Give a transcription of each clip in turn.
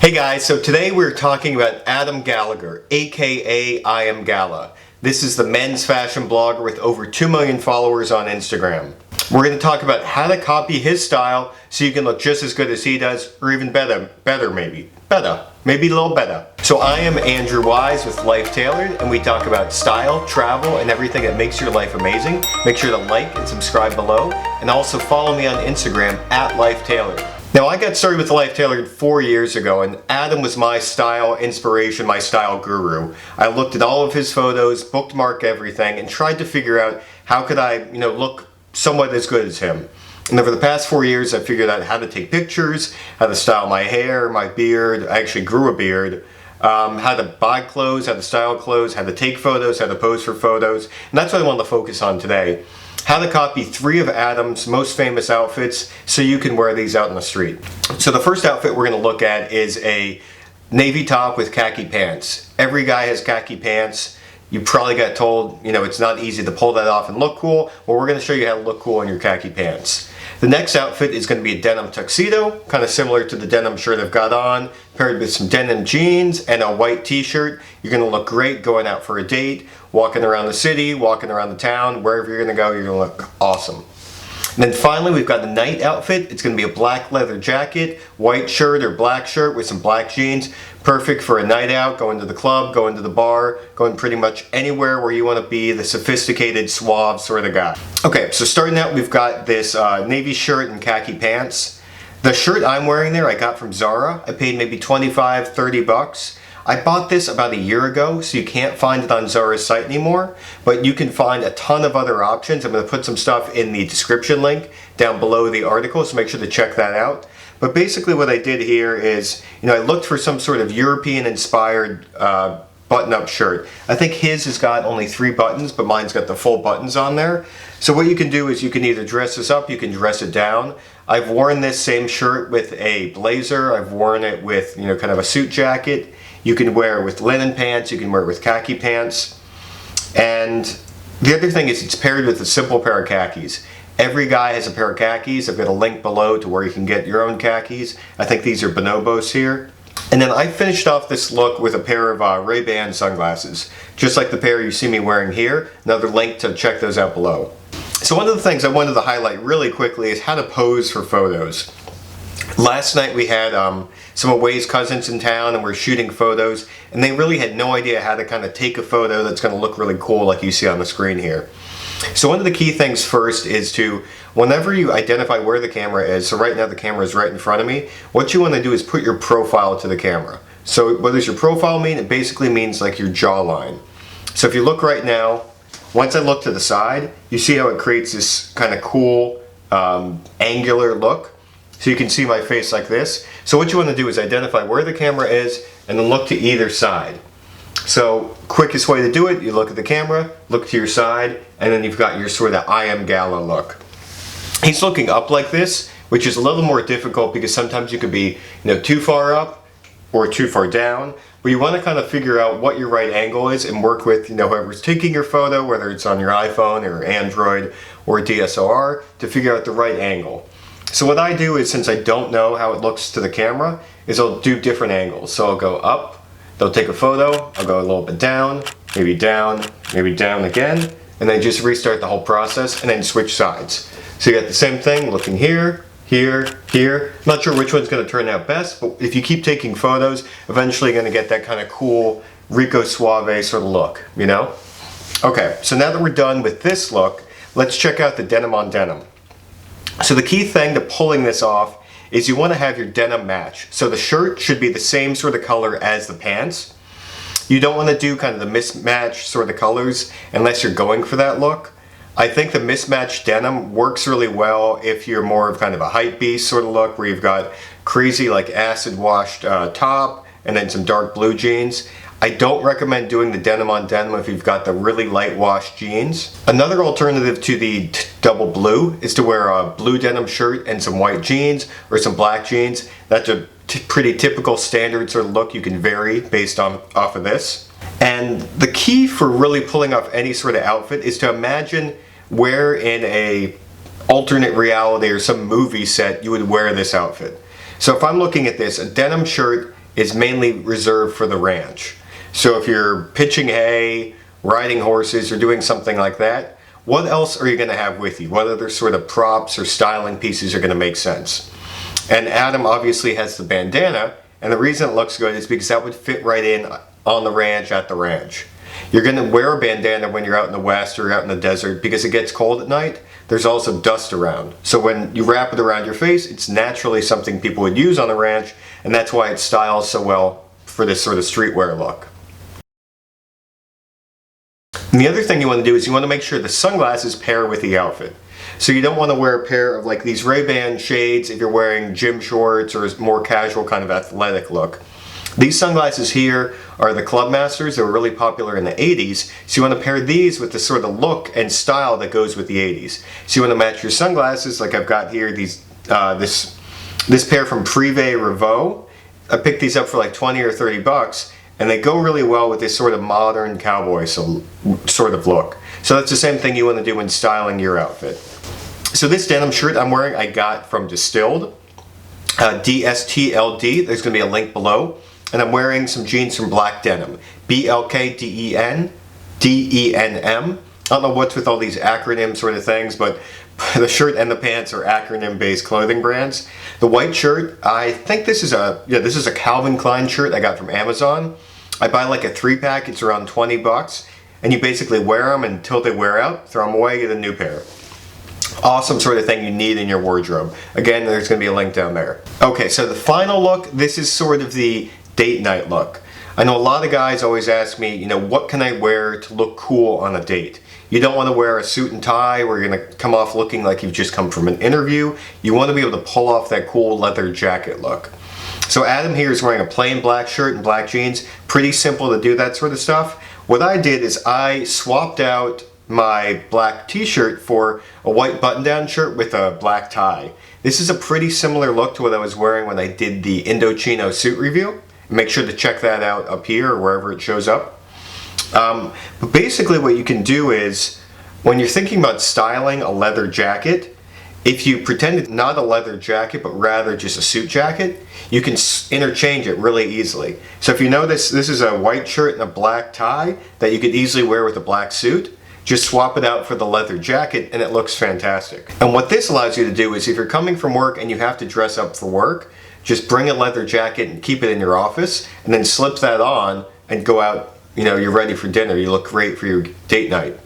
Hey guys, so today we're talking about Adam Gallagher, aka I Am Gala. This is the men's fashion blogger with over 2 million followers on Instagram. We're going to talk about how to copy his style so you can look just as good as he does, or even better maybe a little better. So I am Andrew Wise with Life Tailored, and we talk about style, travel, and everything that makes your life amazing. Make sure to like and subscribe below, and also follow me on Instagram at Life Tailored. Now, I got started with Life Tailored 4 years ago, and Adam was my style inspiration, my style guru. I looked at all of his photos, bookmarked everything, and tried to figure out how could I, look somewhat as good as him. And over the past 4 years, I figured out how to take pictures, how to style my hair, my beard. I actually grew a beard. How to buy clothes, how to style clothes, how to take photos, how to pose for photos. And that's what I want to focus on today. How to copy 3 of Adam's most famous outfits so you can wear these out in the street. So the first outfit we're going to look at is a navy top with khaki pants. Every guy has khaki pants. You probably got told, it's not easy to pull that off and look cool. Well, we're going to show you how to look cool in your khaki pants. The next outfit is going to be a denim tuxedo, kind of similar to the denim shirt I've got on, paired with some denim jeans and a white t-shirt. You're going to look great going out for a date, walking around the city, walking around the town, wherever you're going to go, you're going to look awesome. And then finally, we've got the night outfit. It's going to be a black leather jacket, white shirt or black shirt with some black jeans. Perfect for a night out, going to the club, going to the bar, going pretty much anywhere where you want to be the sophisticated, suave sort of guy. Okay, so starting out, we've got this navy shirt and khaki pants. The shirt I'm wearing there, I got from Zara. I paid maybe 25, 30 bucks. I bought this about a year ago, so you can't find it on Zara's site anymore, but you can find a ton of other options. I'm going to put some stuff in the description link down below the article, so make sure to check that out. But basically what I did here is, I looked for some sort of European-inspired button-up shirt. I think his has got only 3 buttons, but mine's got the full buttons on there. So what you can do is you can either dress this up, you can dress it down. I've worn this same shirt with a blazer. I've worn it with, kind of a suit jacket. You can wear it with linen pants, you can wear it with khaki pants. And the other thing is it's paired with a simple pair of khakis. Every guy has a pair of khakis. I've got a link below to where you can get your own khakis. I think these are bonobos here. And then I finished off this look with a pair of Ray-Ban sunglasses, just like the pair you see me wearing here. Another link to check those out below. So one of the things I wanted to highlight really quickly is how to pose for photos. Last night we had some of Way's cousins in town and we're shooting photos, and they really had no idea how to kind of take a photo that's going to look really cool like you see on the screen here. So one of the key things first is to, whenever you identify where the camera is, so right now the camera is right in front of me, what you want to do is put your profile to the camera. So what does your profile mean? It basically means like your jawline. So if you look right now, once I look to the side, you see how it creates this kind of cool angular look. So you can see my face like this. So what you want to do is identify where the camera is and then look to either side. So quickest way to do it, you look at the camera, look to your side, and then you've got your sort of I Am Gala look. He's looking up like this, which is a little more difficult because sometimes you could be too far up or too far down. But you want to kind of figure out what your right angle is and work with whoever's taking your photo, whether it's on your iPhone or Android or DSLR, to figure out the right angle. So what I do is, since I don't know how it looks to the camera, is I'll do different angles. So I'll go up, they'll take a photo, I'll go a little bit down, maybe down again, and then just restart the whole process and then switch sides. So you got the same thing, looking here, here, here. Not sure which one's going to turn out best, but if you keep taking photos, eventually you're going to get that kind of cool Rico Suave sort of look, Okay, so now that we're done with this look, let's check out the denim on denim. So the key thing to pulling this off is you want to have your denim match. So the shirt should be the same sort of color as the pants. You don't want to do kind of the mismatched sort of colors unless you're going for that look. I think the mismatched denim works really well if you're more of kind of a hype beast sort of look, where you've got crazy like acid washed top and then some dark blue jeans. I don't recommend doing the denim on denim if you've got the really light wash jeans. Another alternative to the double blue is to wear a blue denim shirt and some white jeans or some black jeans. That's a pretty typical standard sort of look. You can vary based off of this. And the key for really pulling off any sort of outfit is to imagine where in a alternate reality or some movie set you would wear this outfit. So if I'm looking at this, a denim shirt is mainly reserved for the ranch. So if you're pitching hay, riding horses, or doing something like that, what else are you going to have with you? What other sort of props or styling pieces are going to make sense? And Adam obviously has the bandana, and the reason it looks good is because that would fit right in on the ranch at the ranch. You're going to wear a bandana when you're out in the west or out in the desert because it gets cold at night. There's also dust around. So when you wrap it around your face, it's naturally something people would use on the ranch, and that's why it styles so well for this sort of streetwear look. And the other thing you want to do is you want to make sure the sunglasses pair with the outfit. So you don't want to wear a pair of like these Ray-Ban shades if you're wearing gym shorts or a more casual kind of athletic look. These sunglasses here are the Clubmasters. They were really popular in the 80s. So you want to pair these with the sort of look and style that goes with the 80s. So you want to match your sunglasses like I've got here, these this pair from Privé Revaux. I picked these up for like 20 or 30 bucks. And they go really well with this sort of modern cowboy sort of look. So that's the same thing you want to do when styling your outfit. So this denim shirt I'm wearing I got from Distilled, DSTLD, there's going to be a link below. And I'm wearing some jeans from Black Denim, BLKDEN, DENM. I don't know what's with all these acronym sort of things, but the shirt and the pants are acronym-based clothing brands. The white shirt, I think this is a Calvin Klein shirt I got from Amazon. I buy like a 3-pack, it's around 20 bucks, and you basically wear them until they wear out, throw them away, get a new pair. Awesome sort of thing you need in your wardrobe. Again, there's going to be a link down there. Okay, so the final look, this is sort of the date night look. I know a lot of guys always ask me, you know, what can I wear to look cool on a date? You don't want to wear a suit and tie where you're going to come off looking like you've just come from an interview. You want to be able to pull off that cool leather jacket look. So Adam here is wearing a plain black shirt and black jeans. Pretty simple to do that sort of stuff. What I did is I swapped out my black t-shirt for a white button-down shirt with a black tie. This is a pretty similar look to what I was wearing when I did the Indochino suit review. Make sure to check that out up here or wherever it shows up. But basically what you can do is, when you're thinking about styling a leather jacket, if you pretend it's not a leather jacket but rather just a suit jacket, you can interchange it really easily. So if you notice, this is a white shirt and a black tie that you could easily wear with a black suit. Just swap it out for the leather jacket and it looks fantastic. And what this allows you to do is if you're coming from work and you have to dress up for work, just bring a leather jacket and keep it in your office and then slip that on and go out, you know, you're ready for dinner. You look great for your date night.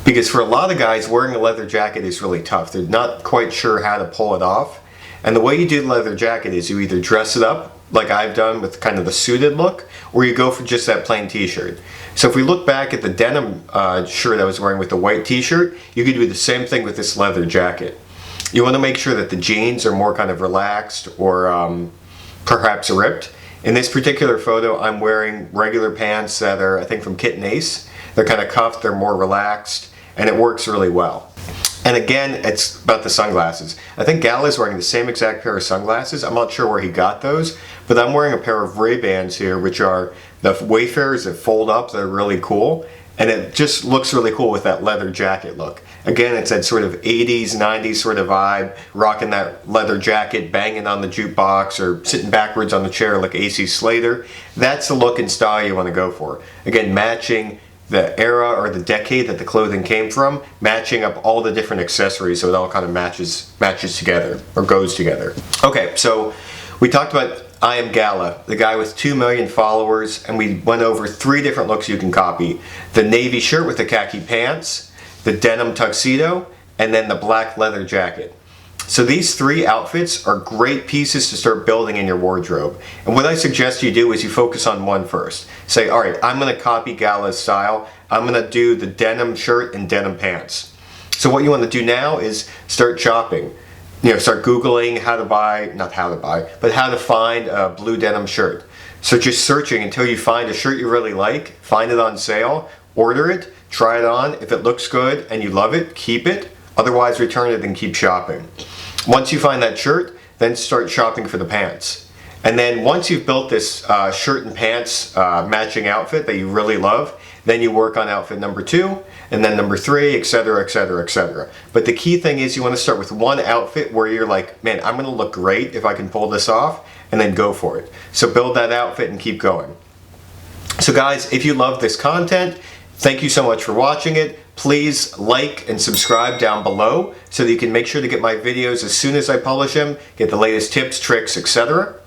Because for a lot of guys, wearing a leather jacket is really tough. They're not quite sure how to pull it off. And the way you do the leather jacket is you either dress it up like I've done with kind of the suited look, or you go for just that plain t-shirt. So if we look back at the denim shirt I was wearing with the white t-shirt, you could do the same thing with this leather jacket. You want to make sure that the jeans are more kind of relaxed or perhaps ripped. In this particular photo, I'm wearing regular pants that are, I think, from Kit and Ace. They're kind of cuffed, they're more relaxed, and it works really well. And again, it's about the sunglasses. I think Gallagher's wearing the same exact pair of sunglasses. I'm not sure where he got those, but I'm wearing a pair of Ray-Bans here, which are the Wayfarers that fold up. They're really cool. And it just looks really cool with that leather jacket look. Again, it's that sort of 80s, 90s sort of vibe, rocking that leather jacket, banging on the jukebox, or sitting backwards on the chair like AC Slater. That's the look and style you want to go for. Again, matching the era or the decade that the clothing came from, matching up all the different accessories so it all kind of matches together, or goes together. Okay, so we talked about Adam Gallagher, the guy with 2 million followers, and we went over 3 different looks you can copy. The navy shirt with the khaki pants, the denim tuxedo, and then the black leather jacket. So these 3 outfits are great pieces to start building in your wardrobe. And what I suggest you do is you focus on one first. Say, all right, I'm going to copy Gallagher's style. I'm going to do the denim shirt and denim pants. So what you want to do now is start shopping. You know, start Googling how to buy, not how to buy, but how to find a blue denim shirt. So just searching until you find a shirt you really like, find it on sale, order it, try it on. If it looks good and you love it, keep it. Otherwise, return it and keep shopping. Once you find that shirt, then start shopping for the pants. And then once you've built this shirt and pants matching outfit that you really love, then you work on outfit number 2, and then number 3, etc., etc., etc. But the key thing is you want to start with one outfit where you're like, man, I'm going to look great if I can pull this off. and then go for it. So build that outfit and keep going. So guys, if you love this content, thank you so much for watching it. Please like and subscribe down below so that you can make sure to get my videos as soon as I publish them, get the latest tips, tricks, etc.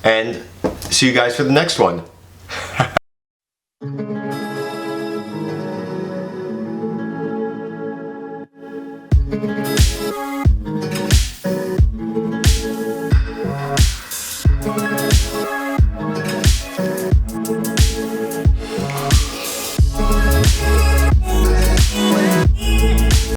And see you guys for the next one.